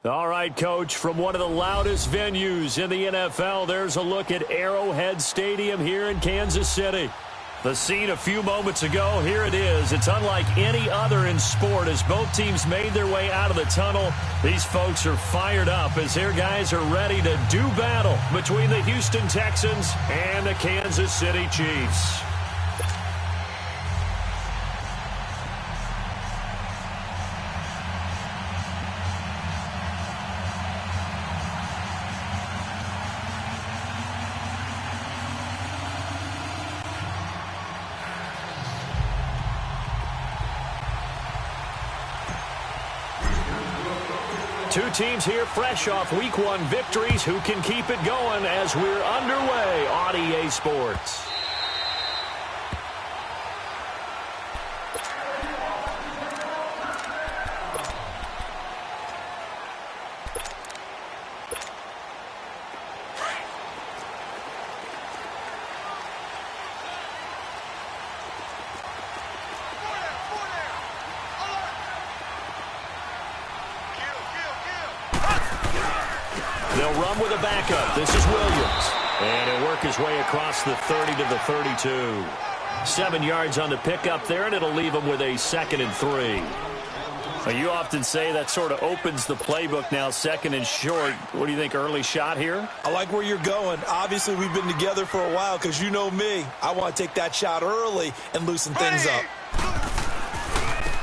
All right, Coach, from one of the loudest venues in the NFL, there's a look at Arrowhead Stadium here in Kansas City. The scene a few moments ago, here it is. It's unlike any other in sport as both teams made their way out of the tunnel. These folks are fired up as their guys are ready to do battle between the Houston Texans and the Kansas City Chiefs. Two teams here fresh off Week 1 victories. Who can keep it going as we're underway on EA Sports? They'll run with a backup. This is Williams. And he'll work his way across the 30 to the 32. 7 yards on the pickup there, and it'll leave him with a 2nd and 3. Now, you often say that sort of opens the playbook now, 2nd and short. What do you think, early shot here? I like where you're going. Obviously, we've been together for a while because you know me. I want to take that shot early and loosen things up.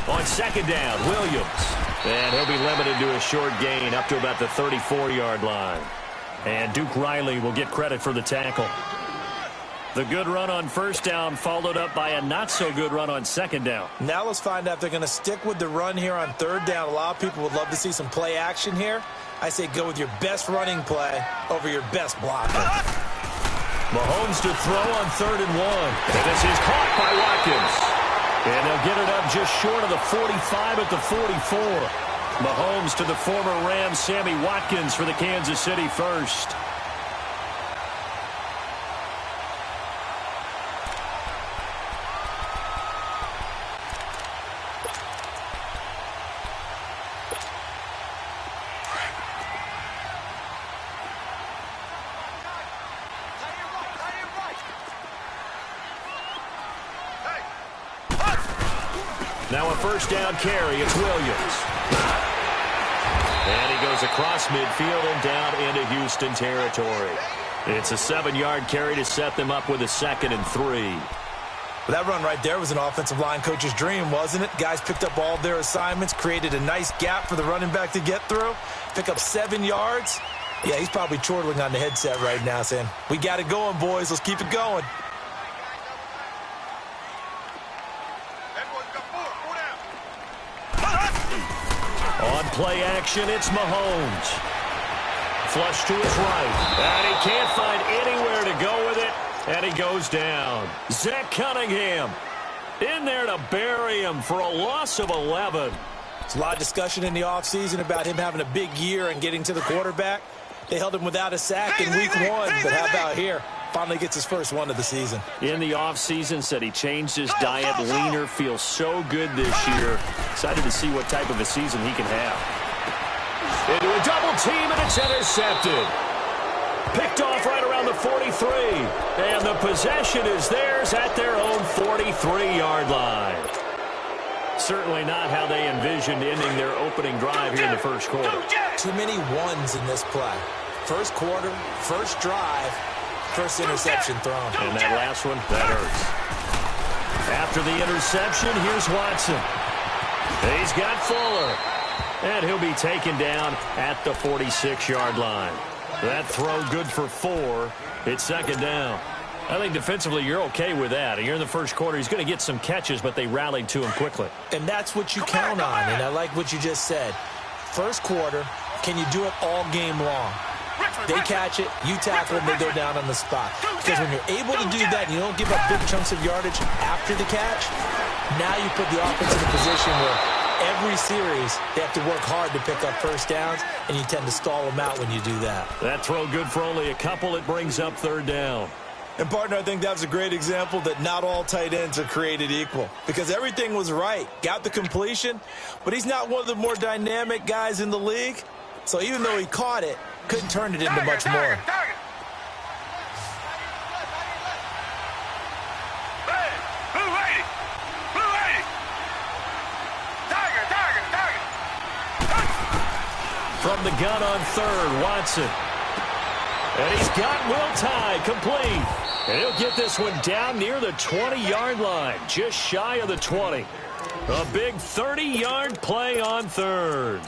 On 2nd down, Williams. And he'll be limited to a short gain up to about the 34-yard line. And Duke Riley will get credit for the tackle. The good run on 1st down followed up by a not-so-good run on 2nd down. Now let's find out if they're going to stick with the run here on 3rd down. A lot of people would love to see some play action here. I say go with your best running play over your best blocker. Mahomes to throw on 3rd and 1. And this is caught by Watkins. And they'll get it up just short of the 45 at the 44. Mahomes to the former Rams, Sammy Watkins for the Kansas City first. Now a 1st down carry. It's Williams. And he goes across midfield and down into Houston territory. It's a 7-yard carry to set them up with a 2nd and 3. Well, that run right there was an offensive line coach's dream, wasn't it? Guys picked up all their assignments, created a nice gap for the running back to get through, pick up 7 yards. Yeah, he's probably chortling on the headset right now saying, we got it going, boys. Let's keep it going. On play action, it's Mahomes. Flush to his right. And he can't find anywhere to go with it. And he goes down. Zach Cunningham in there to bury him for a loss of 11. There's a lot of discussion in the offseason about him having a big year and getting to the quarterback. They held him without a sack in Week 1, but how about here? Finally gets his first one of the season. In the offseason, said he changed his diet, leaner, feels so good this year. Excited to see what type of a season he can have. Into a double team, and it's intercepted. Picked off right around the 43. And the possession is theirs at their own 43-yard line. Certainly not how they envisioned ending their opening drive here in the first quarter. Too many ones in this play. First quarter, first drive, first interception thrown. And that last one, that hurts. After the interception, here's Watson. He's got Fuller. And he'll be taken down at the 46-yard line. That throw good for 4. It's 2nd down. I think defensively you're okay with that. You're in the first quarter. He's going to get some catches, but they rallied to him quickly. And that's what you count on, and I like what you just said. First quarter, can you do it all game long? They catch it, you tackle them, they go down on the spot. Because when you're able to do that and you don't give up big chunks of yardage after the catch, now you put the offense in a position where every series they have to work hard to pick up first downs, and you tend to stall them out when you do that. That throw good for only a couple. It brings up 3rd down. And, partner, I think that was a great example that not all tight ends are created equal. Because everything was right. Got the completion, but he's not one of the more dynamic guys in the league. So even though he caught it, couldn't turn it into much more. From the gun on third, Watson. And he's got Will Tye complete. And he'll get this one down near the 20-yard line, just shy of the 20. A big 30-yard play on third.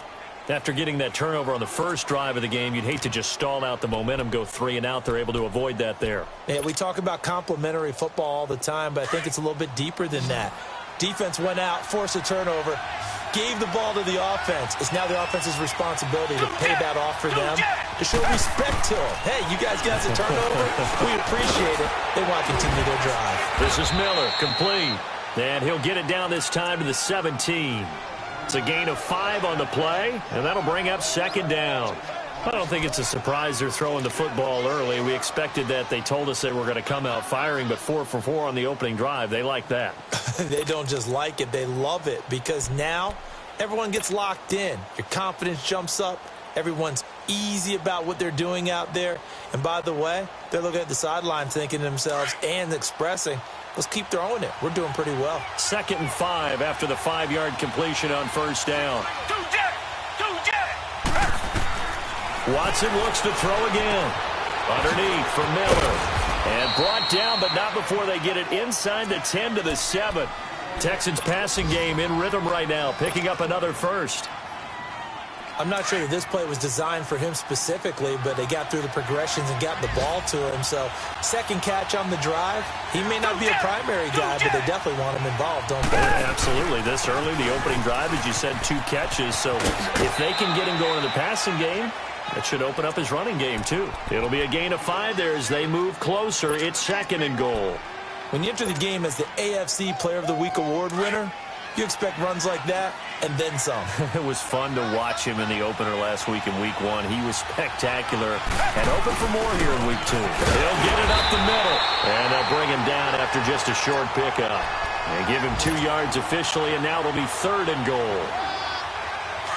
After getting that turnover on the first drive of the game, you'd hate to just stall out the momentum, go 3 and out. They're able to avoid that there. Yeah, we talk about complementary football all the time, but I think it's a little bit deeper than that. Defense went out, forced a turnover, gave the ball to the offense. It's now the offense's responsibility to pay that off for them, to show respect to them. Hey, you guys got a turnover? We appreciate it. They want to continue their drive. This is Miller, complete. And he'll get it down this time to the 17. It's a gain of 5 on the play, and that'll bring up second down. I don't think it's a surprise they're throwing the football early. We expected that. They told us they were going to come out firing, but 4 for 4 on the opening drive. They like that. They don't just like it. They love it because now everyone gets locked in. Your confidence jumps up. Everyone's easy about what they're doing out there. And by the way, they're looking at the sideline thinking to themselves and expressing, let's keep throwing it. We're doing pretty well. 2nd and 5 after the 5-yard completion on first down. Watson looks to throw again. Underneath for Miller. And brought down, but not before they get it inside the 10 to the 7. Texans passing game in rhythm right now, picking up another first. I'm not sure that this play was designed for him specifically, but they got through the progressions and got the ball to him. So, second catch on the drive. He may not be a primary guy, but they definitely want him involved, don't they? Absolutely. This early, the opening drive, as you said, 2 catches. So, if they can get him going in the passing game, that should open up his running game, too. It'll be a gain of 5 there as they move closer. It's 2nd and goal. When you enter the game as the AFC Player of the Week award winner, you expect runs like that and then some. It was fun to watch him in the opener last week in week 1. He was spectacular and open for more here in week 2. He'll get it up the middle, and they'll bring him down after just a short pickup. They give him 2 yards officially, and now it'll be 3rd and goal.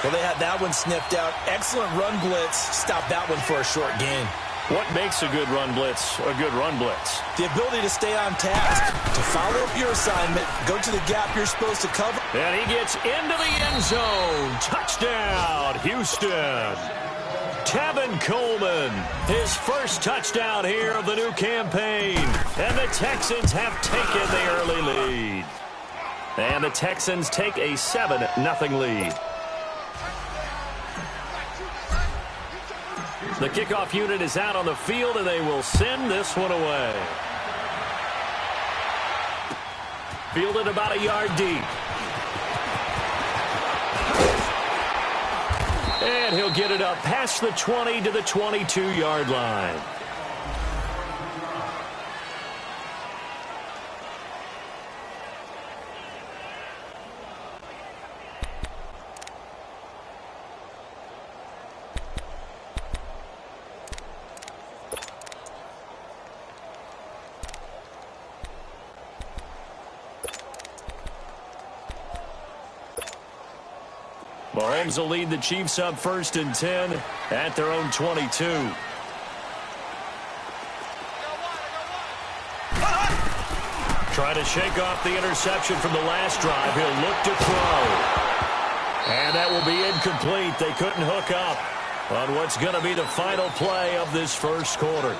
Well, they had that one sniffed out. Excellent run blitz. Stop that one for a short gain. What makes a good run blitz a good run blitz? The ability to stay on task, to follow up your assignment, go to the gap you're supposed to cover. And he gets into the end zone. Touchdown, Houston. Tevin Coleman, his first touchdown here of the new campaign. And the Texans have taken the early lead. And the Texans take a 7-0 lead. The kickoff unit is out on the field, and they will send this one away. Fielded about a yard deep. And he'll get it up past the 20 to the 22-yard line. Mahomes will lead the Chiefs up 1st and 10 at their own 22. Trying to shake off the interception from the last drive. He'll look to throw. And that will be incomplete. They couldn't hook up on what's going to be the final play of this first quarter.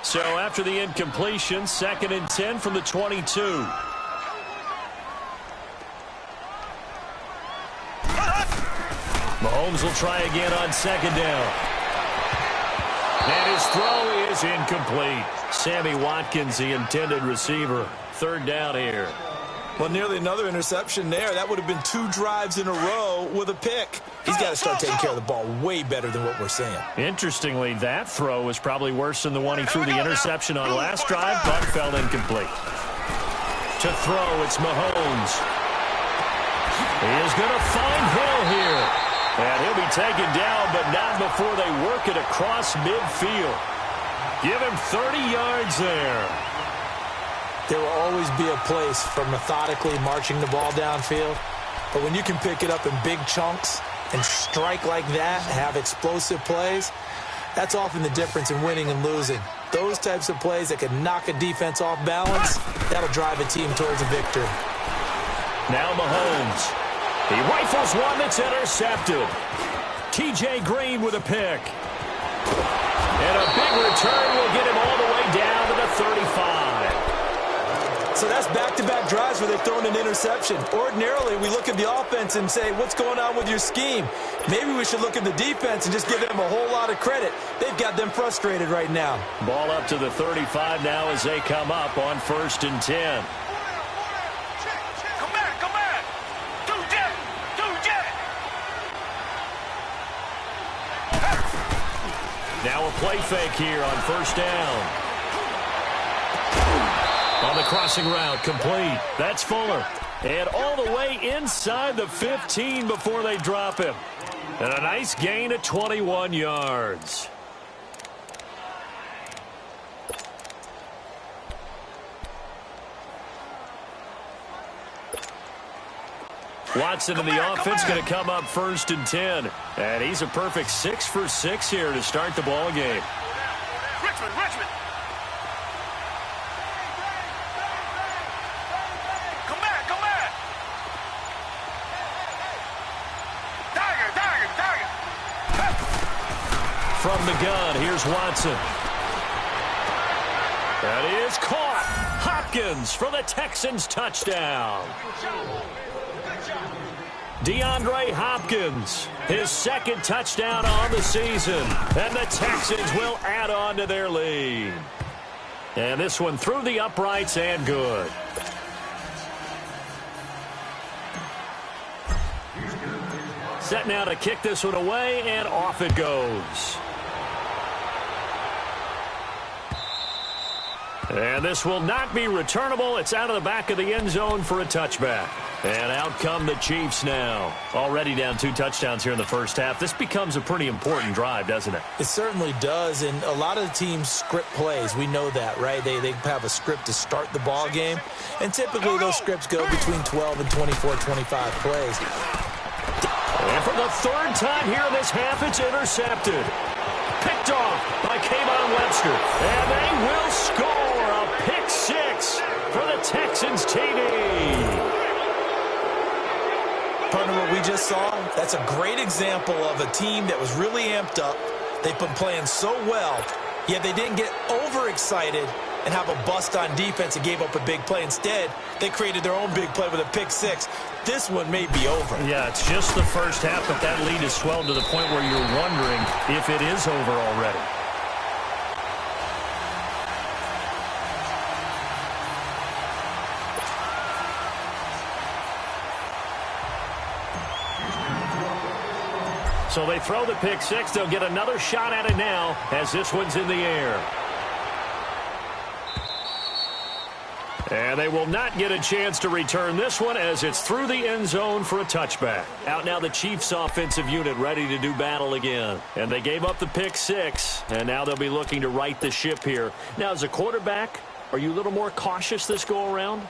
So after the incompletion, 2nd and 10 from the 22. Mahomes will try again on 2nd down. And his throw is incomplete. Sammy Watkins, the intended receiver. 3rd down here. Well, nearly another interception there. That would have been 2 drives in a row with a pick. He's got to start taking care of the ball way better than what we're seeing. Interestingly, that throw was probably worse than the one he threw the interception on last drive, but fell incomplete. To throw, it's Mahomes. He is going to find Hill here. And he'll be taken down, but not before they work it across midfield. Give him 30 yards there. There will always be a place for methodically marching the ball downfield. But when you can pick it up in big chunks and strike like that, have explosive plays, that's often the difference in winning and losing. Those types of plays that can knock a defense off balance, that'll drive a team towards a victory. Now Mahomes. He rifles one that's intercepted. T.J. Green with a pick. And a big return will get him all the way down to the 35. So that's back-to-back drives where they've thrown an interception. Ordinarily, we look at the offense and say, what's going on with your scheme? Maybe we should look at the defense and just give them a whole lot of credit. They've got them frustrated right now. Ball up to the 35 now as they come up on 1st and 10. Now a play fake here on 1st down. On the crossing route, complete. That's Fuller. And all the way inside the 15 before they drop him. And a nice gain of 21 yards. Watson in the offense going to come up 1st and 10. And he's a perfect 6 for 6 here to start the ball game. Richmond. Come back. Tiger. From the gun, here's Watson. That is caught. Hopkins for the Texans touchdown. DeAndre Hopkins, his 2nd touchdown on the season. And the Texans will add on to their lead. And this one through the uprights and good. Set now to kick this one away, and off it goes. And this will not be returnable. It's out of the back of the end zone for a touchback. And out come the Chiefs now. Already down 2 touchdowns here in the first half. This becomes a pretty important drive, doesn't it? It certainly does, and a lot of the teams script plays. We know that, right? They have a script to start the ball game, and typically those scripts go between 12 and 24, 25 plays. And for the 3rd time here in this half, it's intercepted. Picked off by Kayvon Webster. And they will score a pick 6 for the Texans TD. Partner, what we just saw, that's a great example of a team that was really amped up. They've been playing so well, yet they didn't get overexcited and have a bust on defense and gave up a big play. Instead, they created their own big play with a pick 6. This one may be over. Yeah, it's just the first half, but that lead has swelled to the point where you're wondering if it is over already. So they throw the pick 6. They'll get another shot at it now as this one's in the air. And they will not get a chance to return this one as it's through the end zone for a touchback. Out now the Chiefs offensive unit ready to do battle again. And they gave up the pick 6, and now they'll be looking to right the ship here. Now, as a quarterback, are you a little more cautious this go around?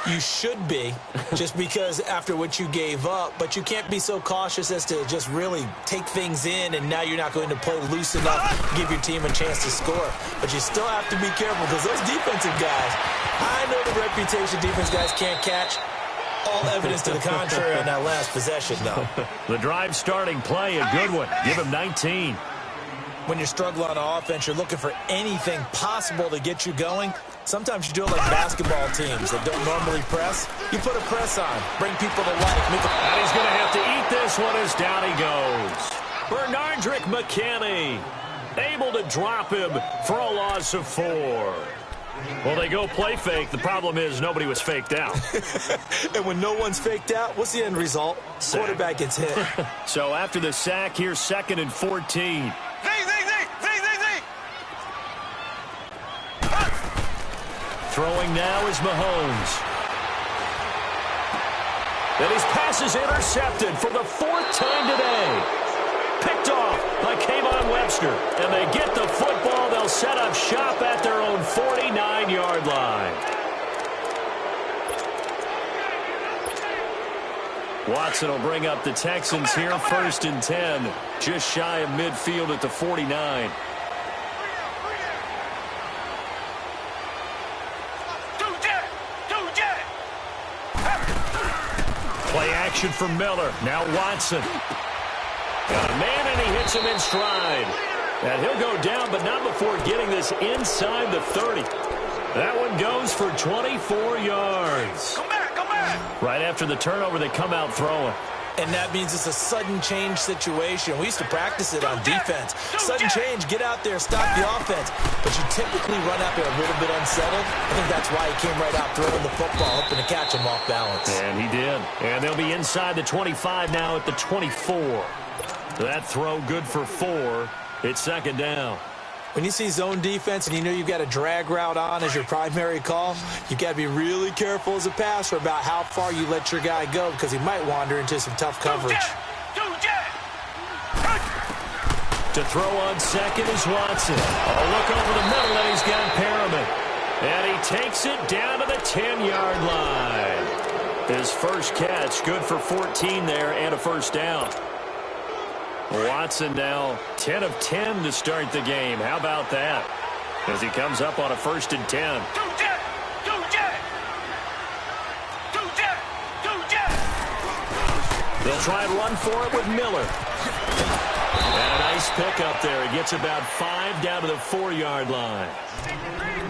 You should be, just because after what you gave up, but you can't be so cautious as to just really take things in, and now you're not going to play loose enough to give your team a chance to score. But you still have to be careful because those defensive guys, I know the reputation defense guys can't catch. All evidence to the contrary on that last possession, though. The drive starting play, a good one. Give him 19. When you're struggling on offense, you're looking for anything possible to get you going. Sometimes you do it like basketball teams that don't normally press. You put a press on, bring people to life. And he's going to have to eat this one as down he goes. Bernardrick McKinney able to drop him for a loss of 4. Well, they go play fake. The problem is nobody was faked out. And when no one's faked out, what's the end result? Sack. Quarterback gets hit. So after the sack, here's 2nd and 14. Throwing now is Mahomes. And his pass is intercepted for the 4th time today. Picked off by Kayvon on Webster. And they get the football. They'll set up shop at their own 49-yard line. Watson will bring up the Texans here, 1st and 10. Just shy of midfield at the 49. Play action for Miller. Now Watson. Got a man, and he hits him in stride. And he'll go down, but not before getting this inside the 30. That one goes for 24 yards. Come back, come back. Right after the turnover, they come out throwing. And that means it's a sudden change situation. We used to practice it on defense. Sudden change, get out there, stop the offense. But you typically run out there a little bit unsettled. I think that's why he came right out throwing the football, hoping to catch him off balance. And he did. And they'll be inside the 25 now at the 24. That throw good for 4. It's 2nd down. When you see zone defense and you know you've got a drag route on as your primary call, you've got to be really careful as a passer about how far you let your guy go because he might wander into some tough coverage. To throw on 2nd is Watson. A look over the middle, and he's got Perriman. And he takes it down to the 10-yard line. His first catch, good for 14 there and a 1st down. Watson now 10 of 10 to start the game. How about that? As he comes up on a 1st and 10. They'll try and run for it with Miller. And a nice pickup there. He gets about 5 down to the 4-yard line.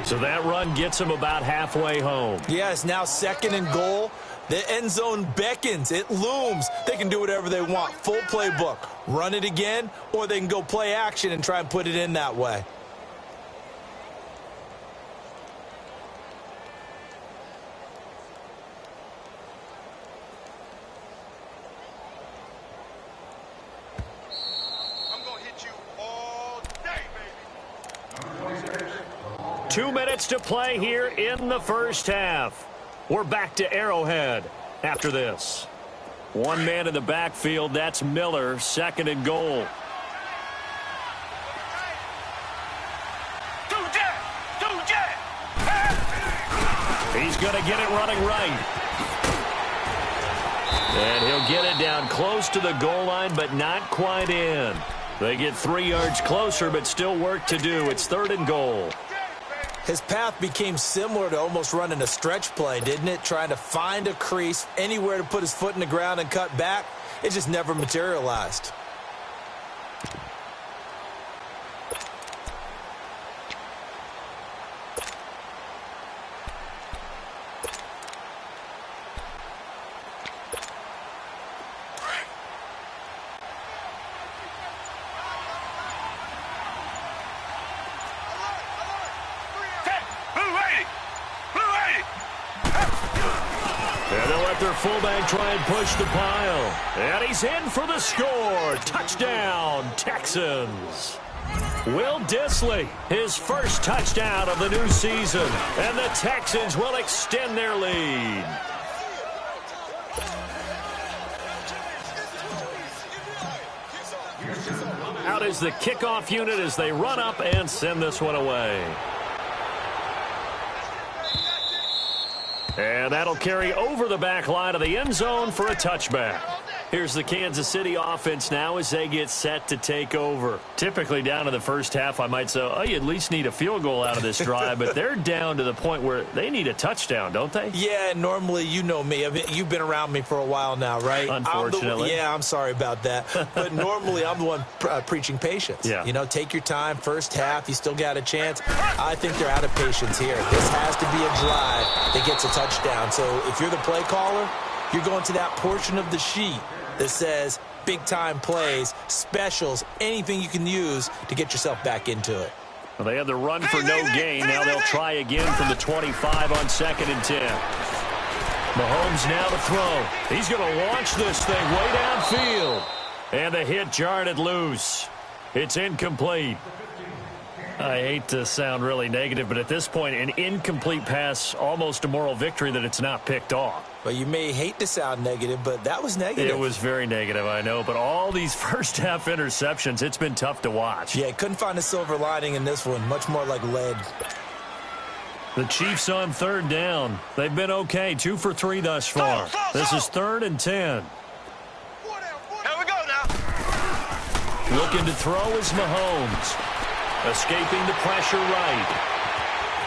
So that run gets him about halfway home. Yeah, it's now 2nd and goal. The end zone beckons. It looms. They can do whatever they want. Full playbook. Run it again, or they can go play action and try and put it in that way. I'm going to hit you all day, baby. 2 minutes to play here in the first half. We're back to Arrowhead after this. One man in the backfield, that's Miller, 2nd and goal. He's going to get it running right. And he'll get it down close to the goal line, but not quite in. They get 3 yards closer, but still work to do. It's 3rd and goal. His path became similar to almost running a stretch play, didn't it? Trying to find a crease, anywhere to put his foot in the ground and cut back. It just never materialized. Their fullback try and push the pile. And he's in for the score. Touchdown, Texans. Will Dissly, his first touchdown of the new season. And the Texans will extend their lead. Out is the kickoff unit as they run up and send this one away. And that'll carry over the back line of the end zone for a touchback. Here's the Kansas City offense now as they get set to take over. Typically down in the first half, I might say, oh, you at least need a field goal out of this drive, but they're down to the point where they need a touchdown, don't they? Yeah, normally, you know me. You've been around me for a while now, right? Unfortunately. I'm sorry about that. But normally, I'm the one preaching patience. Yeah. You know, take your time. First half, you still got a chance. I think they're out of patience here. This has to be a drive that gets a touchdown. So if you're the play caller, you're going to that portion of the sheet that says big-time plays, specials, anything you can use to get yourself back into it. Well, they had the run for no gain. Now they'll try again from the 25 on 2nd and 10. Mahomes now to throw. He's going to launch this thing way downfield. And the hit jarred it loose. It's incomplete. I hate to sound really negative, but at this point, an incomplete pass, almost a moral victory that it's not picked off. Well, you may hate to sound negative, but that was negative. It was very negative, I know. But all these first-half interceptions, it's been tough to watch. Yeah, couldn't find a silver lining in this one. Much more like lead. The Chiefs on third down. They've been okay. 2 for 3 thus far. This is 3rd and 10. Here we go now. Looking to throw is Mahomes. Escaping the pressure right.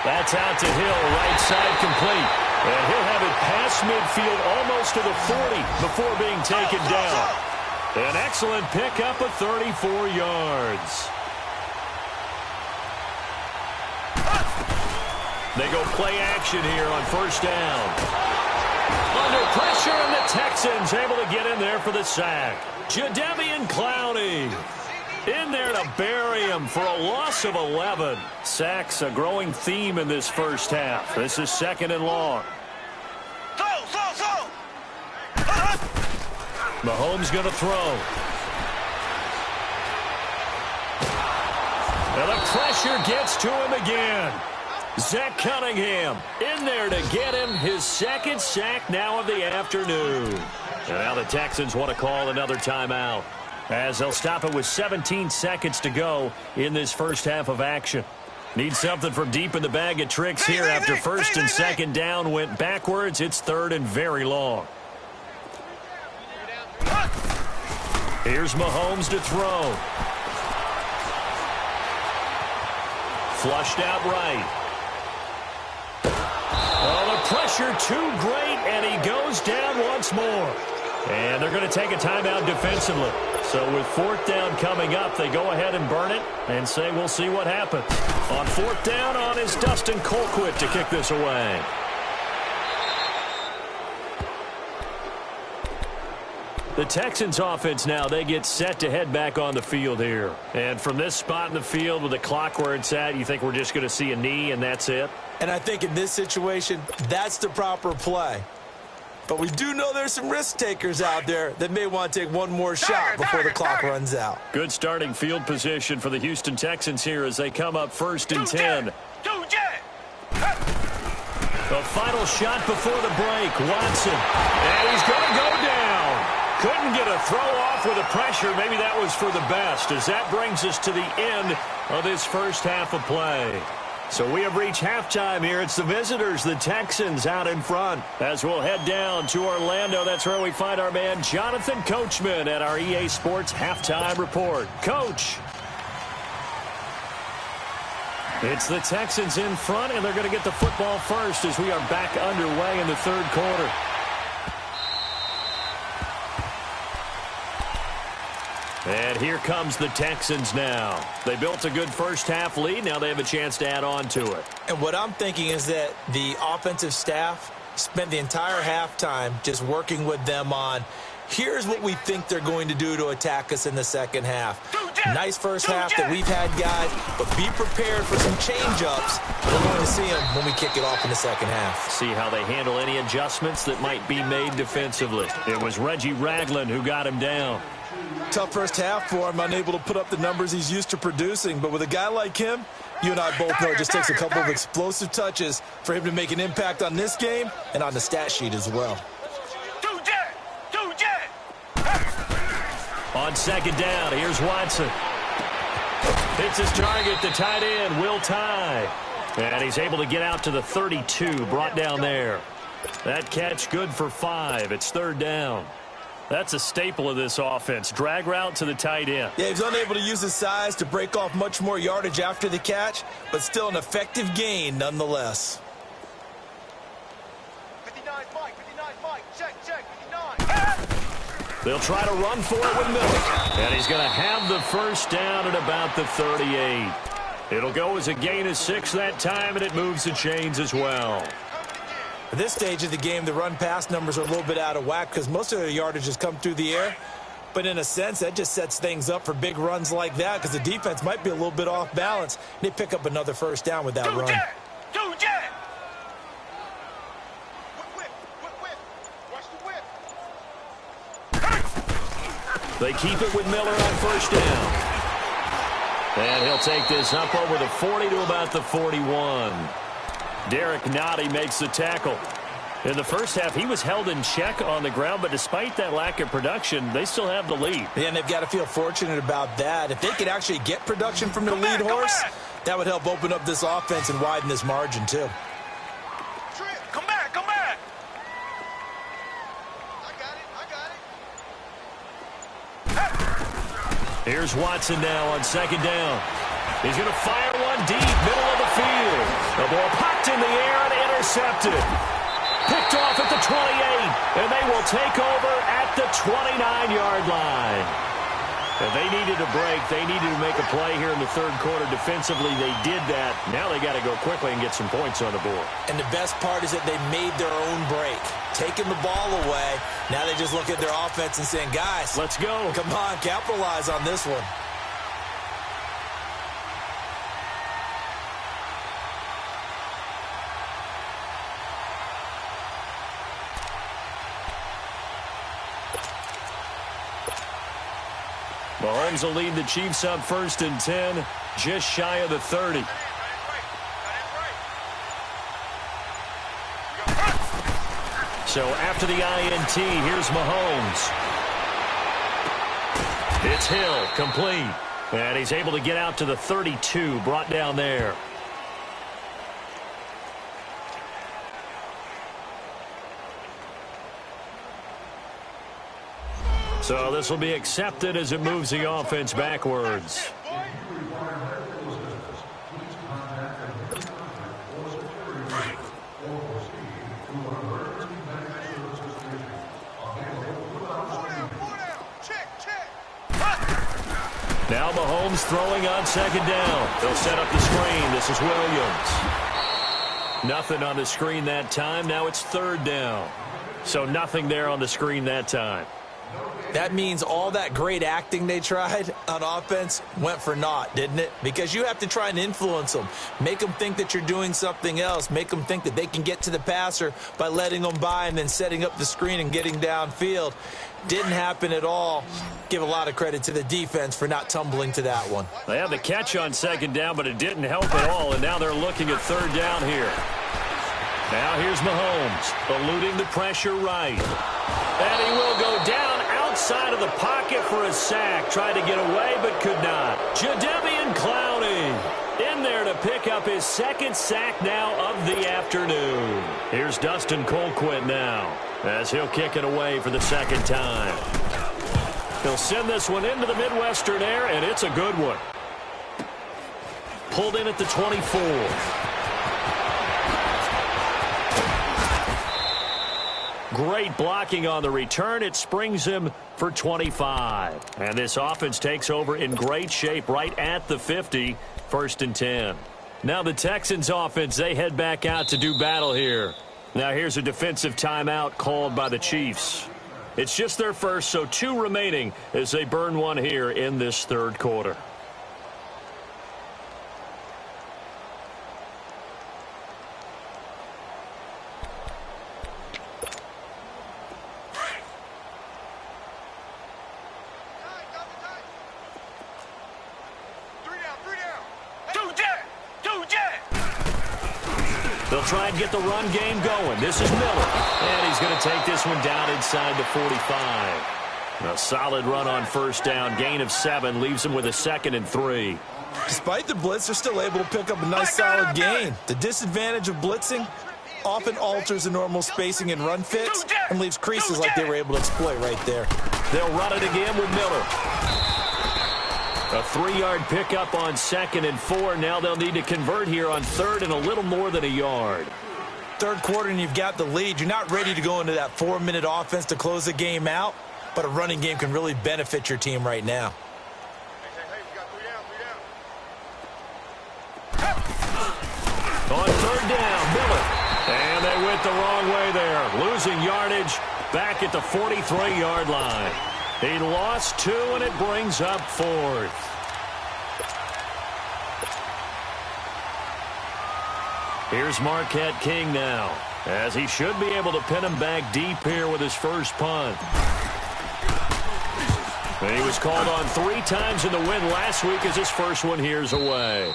That's out to Hill, right side complete. And he'll have it past midfield almost to the 40 before being taken down. An excellent pickup of 34 yards. They go play action here on first down. Under pressure, and the Texans able to get in there for the sack. Jadeveon Clowney in there to bury him for a loss of 11. Sacks a growing theme in this first half. This is 2nd and long. Mahomes going to throw. And the pressure gets to him again. Zach Cunningham in there to get him his 2nd sack now of the afternoon. And now the Texans want to call another timeout, as they'll stop it with 17 seconds to go in this first half of action. Need something from deep in the bag of tricks here after 1st and 2nd down went backwards. It's 3rd and very long. Here's Mahomes to throw. Flushed out right. Oh, the pressure too great, and he goes down once more. And they're going to take a timeout defensively. So with 4th down coming up, they go ahead and burn it and say we'll see what happens. On 4th down on is Dustin Colquitt to kick this away. The Texans offense now, they get set to head back on the field here. And from this spot in the field with the clock where it's at, you think we're just going to see a knee and that's it? And I think in this situation, that's the proper play. But we do know there's some risk takers out there that may want to take one more shot before the clock runs out. Good starting field position for the Houston Texans here as they come up 1st and 10. The final shot before the break, Watson. And he's going to go down. Couldn't get a throw off with the pressure. Maybe that was for the best, as that brings us to the end of this first half of play. So we have reached halftime here. It's the visitors, the Texans, out in front. As we'll head down to Orlando, that's where we find our man Jonathan Coachman at our EA Sports Halftime Report. Coach. It's the Texans in front, and they're going to get the football first as we are back underway in the 3rd quarter. And here comes the Texans now. They built a good first-half lead. Now they have a chance to add on to it. And what I'm thinking is that the offensive staff spent the entire halftime just working with them on, here's what we think they're going to do to attack us in the second half. Nice first half that we've had, guys, but be prepared for some change-ups. We're going to see them when we kick it off in the second half. See how they handle any adjustments that might be made defensively. It was Reggie Ragland who got him down. Tough first half for him, unable to put up the numbers he's used to producing. But with a guy like him, you and I both know it just takes a couple of explosive touches for him to make an impact on this game and on the stat sheet as well. On 2nd down, here's Watson. Hits his target, the tight end, Will Tye. And he's able to get out to the 32, brought down there. That catch good for 5. It's 3rd down. That's a staple of this offense. Drag route to the tight end. Yeah, he's unable to use his size to break off much more yardage after the catch, but still an effective gain nonetheless. 59, Mike, check, 59. They'll try to run for it with Miller. And he's going to have the first down at about the 38. It'll go as a gain of 6 that time, and it moves the chains as well. At this stage of the game, the run-pass numbers are a little bit out of whack because most of the yardage has come through the air. But in a sense, that just sets things up for big runs like that because the defense might be a little bit off balance. They pick up another first down with that run. They keep it with Miller on first down. And he'll take this up over the 40 to about the 41. Derek Nottie makes the tackle. In the first half, he was held in check on the ground, but despite that lack of production, they still have the lead. Yeah, and they've got to feel fortunate about that. If they could actually get production from their lead horse, that would help open up this offense and widen this margin, too. Come back, come back. I got it. Here's Watson now on second down. He's going to fire one deep, middle of the field. The ball popped in the air and intercepted. Picked off at the 28, and they will take over at the 29-yard line. If they needed a break, they needed to make a play here in the third quarter. Defensively, they did that. Now they got to go quickly and get some points on the board. And the best part is that they made their own break, taking the ball away. Now they just look at their offense and saying, guys, let's go. Come on, capitalize on this one. Mahomes will lead the Chiefs up 1st and 10, just shy of the 30. So after the INT, here's Mahomes. It's Hill, complete. And he's able to get out to the 32, brought down there. So this will be accepted as it moves the offense backwards. Now Mahomes throwing on second down. They'll set up the screen. This is Williams. Nothing on the screen that time. Now it's third down. So nothing there on the screen that time. That means all that great acting they tried on offense went for naught, didn't it? Because you have to try and influence them. Make them think that you're doing something else. Make them think that they can get to the passer by letting them by and then setting up the screen and getting downfield. Didn't happen at all. Give a lot of credit to the defense for not tumbling to that one. They have the catch on second down, but it didn't help at all, and now they're looking at third down here. Now here's Mahomes, eluding the pressure right. And he will go down outside of the pocket for a sack. Tried to get away, but could not. Jadeveon Clowney in there to pick up his second sack now of the afternoon. Here's Dustin Colquitt now, as he'll kick it away for the second time. He'll send this one into the Midwestern air, and it's a good one. Pulled in at the 24. Great blocking on the return. It springs him for 25. And this offense takes over in great shape right at the 50, 1st and 10. Now the Texans offense, they head back out to do battle here. Now here's a defensive timeout called by the Chiefs. It's just their first, so 2 remaining as they burn one here in this third quarter. They'll try and get the run game going. This is Miller. And he's going to take this one down inside the 45. A solid run on first down. Gain of 7 leaves him with a 2nd and 3. Despite the blitz, they're still able to pick up a nice solid gain. The disadvantage of blitzing often alters the normal spacing and run fits and leaves creases like they were able to exploit right there. They'll run it again with Miller. A 3-yard pickup on 2nd and 4. Now they'll need to convert here on 3rd and a little more than a yard. Third quarter and you've got the lead. You're not ready to go into that 4-minute offense to close the game out, but a running game can really benefit your team right now. On 3rd down, Miller. And they went the wrong way there. Losing yardage back at the 43-yard line. He lost 2, and it brings up 4th. Here's Marquette King now, as he should be able to pin him back deep here with his first punt. And he was called on 3 times in the win last week as his first one here's away.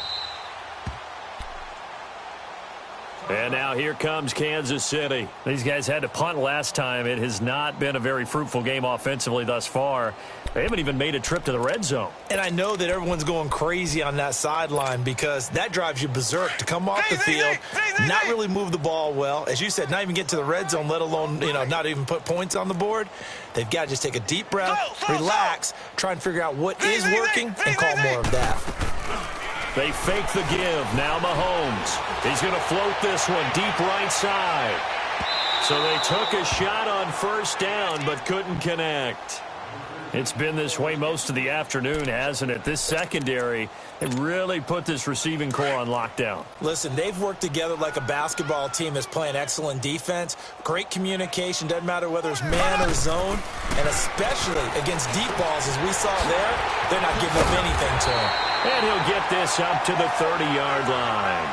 And now here comes Kansas City. These guys had to punt last time. It has not been a very fruitful game offensively thus far. They haven't even made a trip to the red zone. And I know that everyone's going crazy on that sideline because that drives you berserk to come off the field, not really move the ball well. As you said, not even get to the red zone, let alone, not even put points on the board. They've got to just take a deep breath, relax, try and figure out what is working, and call more of that. They fake the give. Now Mahomes. He's going to float this one deep right side. So they took a shot on first down but couldn't connect. It's been this way most of the afternoon, hasn't it? This secondary, they really put this receiving core on lockdown. Listen, they've worked together like a basketball team that's playing excellent defense. Great communication. Doesn't matter whether it's man or zone. And especially against deep balls, as we saw there, they're not giving up anything to him. And he'll get this up to the 30-yard line.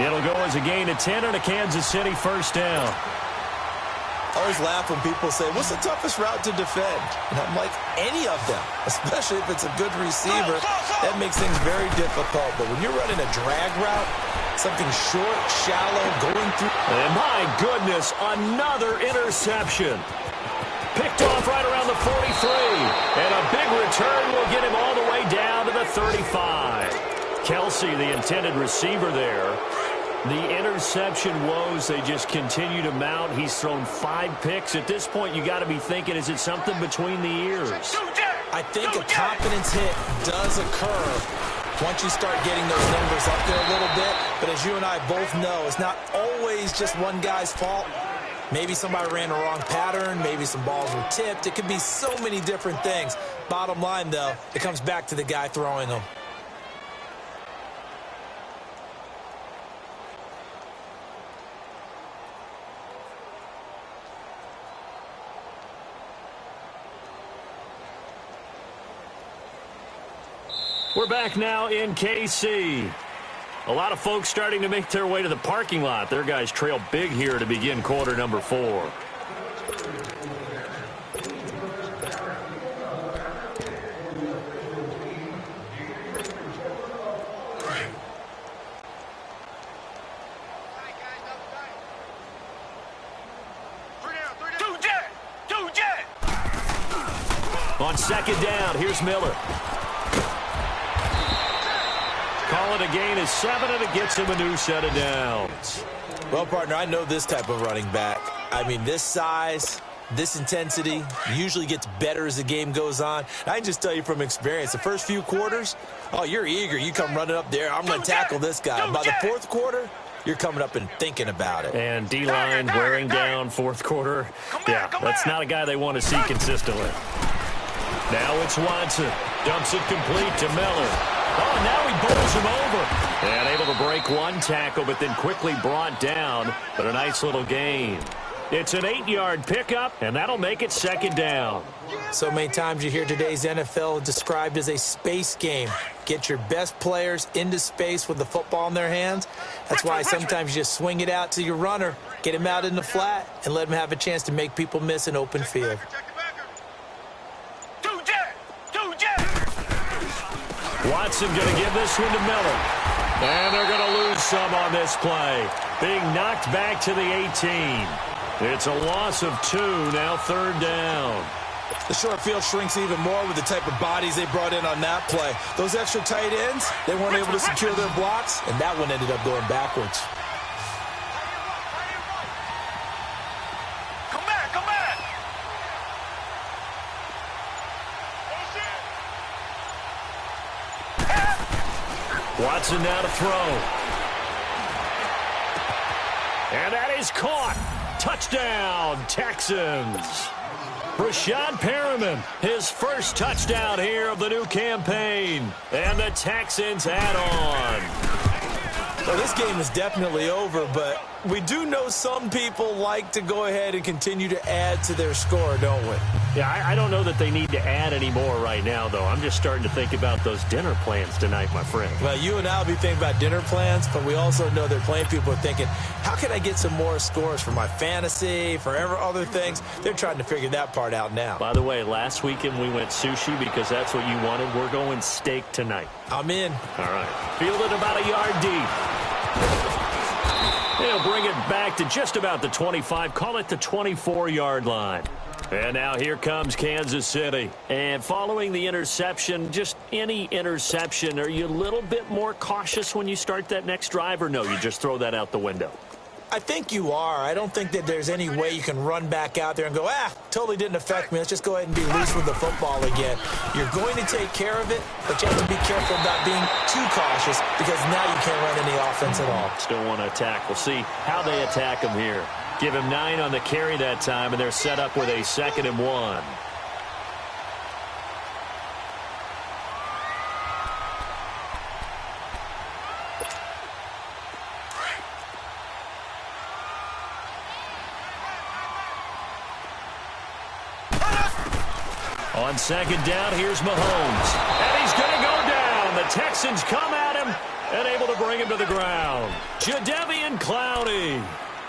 It'll go as a gain of 10 and a Kansas City first down. I always laugh when people say, what's the toughest route to defend? And I'm like, any of them, especially if it's a good receiver. That makes things very difficult. But when you're running a drag route, something short, shallow, going through. And my goodness, another interception. Picked off right around the 43. And a big return will get him all the way down to the 35. Kelsey, the intended receiver there. The interception woes, they just continue to mount. He's thrown 5 picks. At this point, you got to be thinking, is it something between the ears? I think a confidence hit does occur once you start getting those numbers up there a little bit. But as you and I both know, it's not always just one guy's fault. Maybe somebody ran the wrong pattern. Maybe some balls were tipped. It could be so many different things. Bottom line, though, it comes back to the guy throwing them. We're back now in KC. A lot of folks starting to make their way to the parking lot. Their guys trail big here to begin quarter number 4. On second down, here's Miller. Call it a gain of 7, and it gets him a new set of downs. Well, partner, I know this type of running back. I mean, this size, this intensity usually gets better as the game goes on. I can just tell you from experience, the first few quarters, oh, you're eager. You come running up there, I'm going to tackle this guy. By the fourth quarter, you're coming up and thinking about it. And D-line wearing down fourth quarter. Yeah, that's not a guy they want to see consistently. Now it's Watson. Dumps it complete to Miller. Oh, now he bowls him over. And able to break one tackle, but then quickly brought down. But a nice little gain. It's an 8-yard pickup, and that'll make it second down. So many times you hear today's NFL described as a space game. Get your best players into space with the football in their hands. That's why sometimes you just swing it out to your runner, get him out in the flat, and let him have a chance to make people miss an open field. Watson going to give this one to Miller. And they're going to lose some on this play. Being knocked back to the 18. It's a loss of 2, now third down. The short field shrinks even more with the type of bodies they brought in on that play. Those extra tight ends, they weren't able to secure their blocks, and that one ended up going backwards. Watson now to throw. And that is caught. Touchdown, Texans. Rashad Perriman, his first touchdown here of the new campaign. And the Texans add on. Well, this game is definitely over, but we do know some people like to go ahead and continue to add to their score, don't we? Yeah, I don't know that they need to add any more right now, though. I'm just starting to think about those dinner plans tonight, my friend. Well, you and I will be thinking about dinner plans, but we also know they're playing people are thinking, how can I get some more scores for my fantasy, for other things? They're trying to figure that part out now. By the way, last weekend we went sushi because that's what you wanted. We're going steak tonight. I'm in. All right. Fielded about a yard deep. He'll to bring it back to just about the 25, call it the 24-yard line. And now here comes Kansas City. And following the interception, just any interception, are you a little bit more cautious when you start that next drive, or no, you just throw that out the window? I think you are. I don't think that there's any way you can run back out there and go, totally didn't affect me. Let's just go ahead and be loose with the football again. You're going to take care of it, but you have to be careful about being too cautious because now you can't run any offense at all. Still want to attack. We'll see how they attack him here. Give him 9 on the carry that time, and they're set up with a 2nd and 1. On 2nd down, here's Mahomes. And he's going to go down. The Texans come at him and able to bring him to the ground. Jadeveon Clowney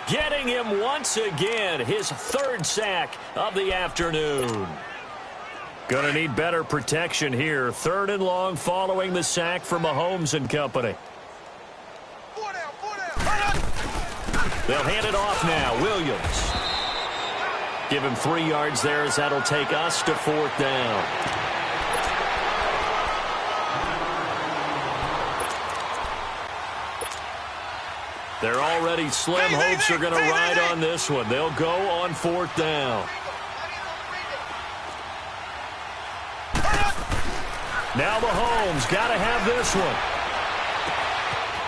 getting him once again, his 3rd sack of the afternoon. Going to need better protection here. 3rd and long following the sack from Mahomes and company. They'll hand it off now. Williams. Give him 3 yards there as that'll take us to 4th down. They're already slim. Hopes are going to ride on this one. They'll go on 4th down. Now Mahomes got to have this one.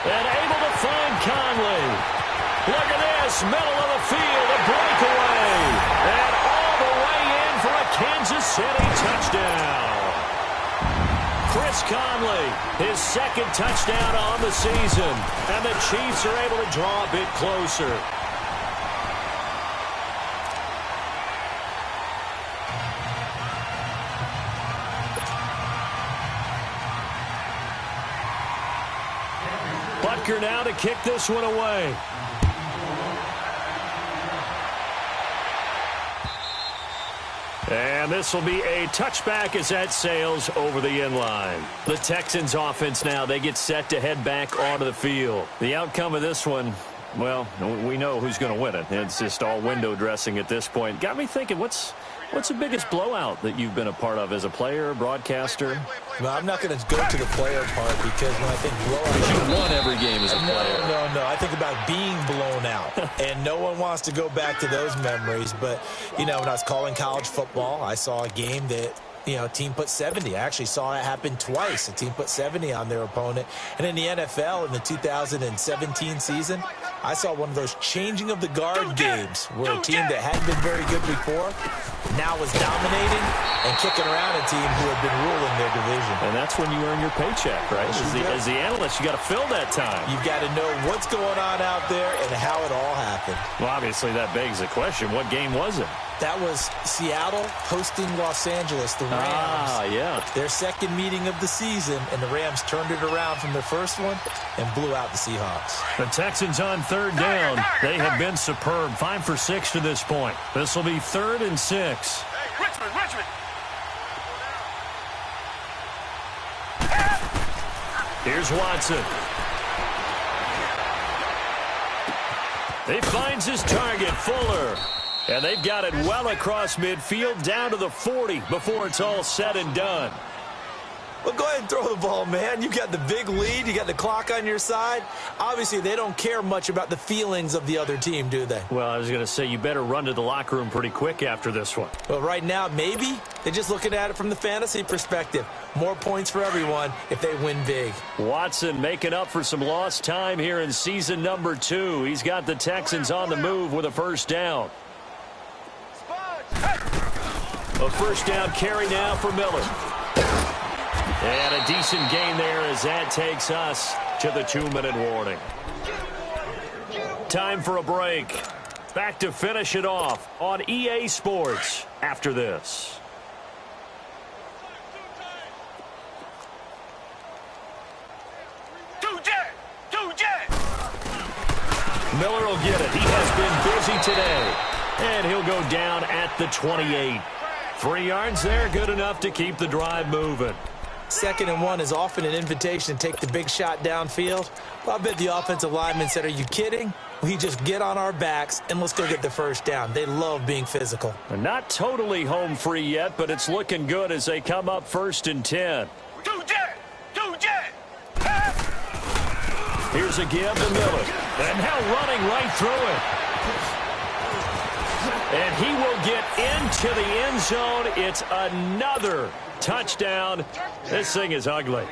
And able to find Conley. Look at this, middle of the field, a breakaway. And all the way in for a Kansas City touchdown. Chris Conley, his 2nd touchdown on the season. And the Chiefs are able to draw a bit closer. Butker now to kick this one away. And this will be a touchback as that sails over the end line. The Texans offense now, they get set to head back onto the field. The outcome of this one, well, we know who's going to win it. It's just all window dressing at this point. Got me thinking, what's the biggest blowout that you've been a part of as a player, broadcaster? Well, I'm not going to go to the player part because when I think blowout, you won every game as a player. No. I think about being blown out, and no one wants to go back to those memories. But, when I was calling college football, I saw a game that, a team put 70. I actually saw it happen twice. A team put 70 on their opponent. And in the NFL, in the 2017 season, I saw one of those changing of the guard games where a team that hadn't been very good before now was dominating and kicking around a team who had been ruling their division. And that's when you earn your paycheck, right? As the analyst, you got to fill that time. You've got to know what's going on out there and how it all happened. Well, obviously, that begs the question, what game was it? That was Seattle hosting Los Angeles, the Rams. Yeah. Their 2nd meeting of the season, and the Rams turned it around from their 1st one and blew out the Seahawks. The Texans on 3rd down. They have been superb. 5 for 6 to this point. This will be 3rd and 6. Hey, Richmond. Here's Watson. He finds his target, Fuller. And they've got it well across midfield, down to the 40 before it's all said and done. Well, go ahead and throw the ball, man. You got the big lead. You got the clock on your side. Obviously, they don't care much about the feelings of the other team, do they? Well, I was going to say, you better run to the locker room pretty quick after this one. Well, right now, maybe. They're just looking at it from the fantasy perspective. More points for everyone if they win big. Watson making up for some lost time here in season number 2. He's got the Texans on the move with a 1st down. A 1st down carry now for Miller. And a decent gain there as that takes us to the 2-minute warning. Time for a break. Back to finish it off on EA Sports after this. Miller will get it. He has been busy today. And he'll go down at the 28. 3 yards there, good enough to keep the drive moving. 2nd and 1 is often an invitation to take the big shot downfield. Well, I bet the offensive linemen said, are you kidding? We just get on our backs and let's go get the first down. They love being physical. They're not totally home free yet, but it's looking good as they come up 1st and 10. Here's a give to Miller. And now running right through it. And he will get into the end zone. It's another touchdown. This thing is ugly.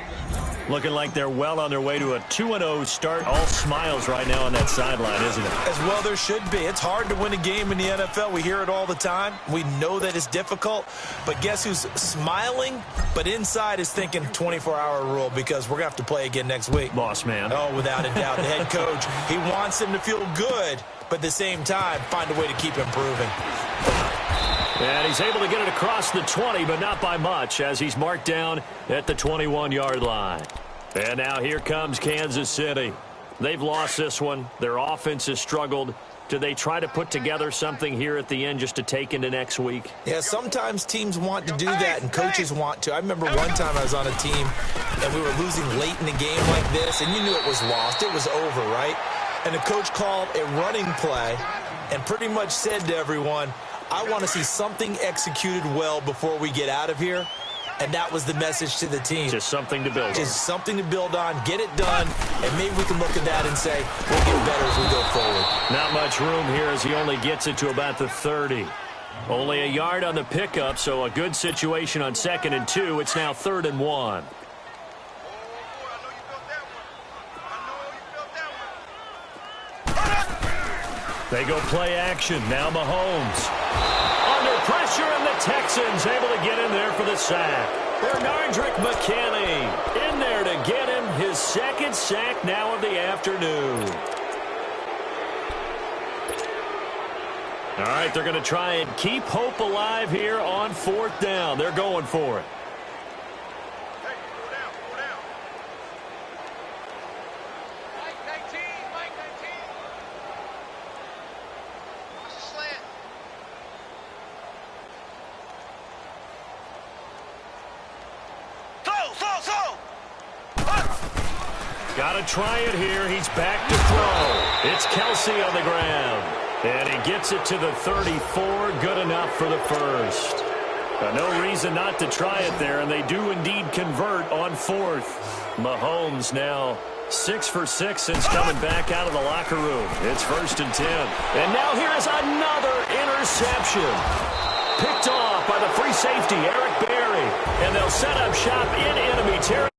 Looking like they're well on their way to a 2-0 start. All smiles right now on that sideline, isn't it? As well there should be. It's hard to win a game in the NFL. We hear it all the time. We know that it's difficult. But guess who's smiling, but inside is thinking 24-hour rule because we're going to have to play again next week. Boss man. Oh, without a doubt. The head coach, he wants him to feel good, but at the same time, find a way to keep improving. And he's able to get it across the 20, but not by much, as he's marked down at the 21-yard line. And now here comes Kansas City. They've lost this one. Their offense has struggled. Do they try to put together something here at the end just to take into next week? Yeah, sometimes teams want to do that, and coaches want to. I remember one time I was on a team, and we were losing late in the game like this, and you knew it was lost. It was over, right? And the coach called a running play and pretty much said to everyone, I want to see something executed well before we get out of here. And that was the message to the team. Just something to build on. Just something to build on, get it done, and maybe we can look at that and say, we'll get better as we go forward. Not much room here as he only gets it to about the 30. Only a yard on the pickup, so a good situation on 2nd and 2. It's now 3rd and 1. They go play action. Now Mahomes. Under pressure, and the Texans able to get in there for the sack. Bernardrick McKinney in there to get him his 2nd sack now of the afternoon. All right, they're going to try and keep hope alive here on 4th down. They're going for it. Got to try it here. He's back to throw. It's Kelsey on the ground. And he gets it to the 34. Good enough for the first. No reason not to try it there, and they do indeed convert on 4th. Mahomes now 6 for 6 since coming back out of the locker room. It's 1st and 10. And now here is another interception. Picked off by the free safety, Eric Berry. And they'll set up shop in enemy territory.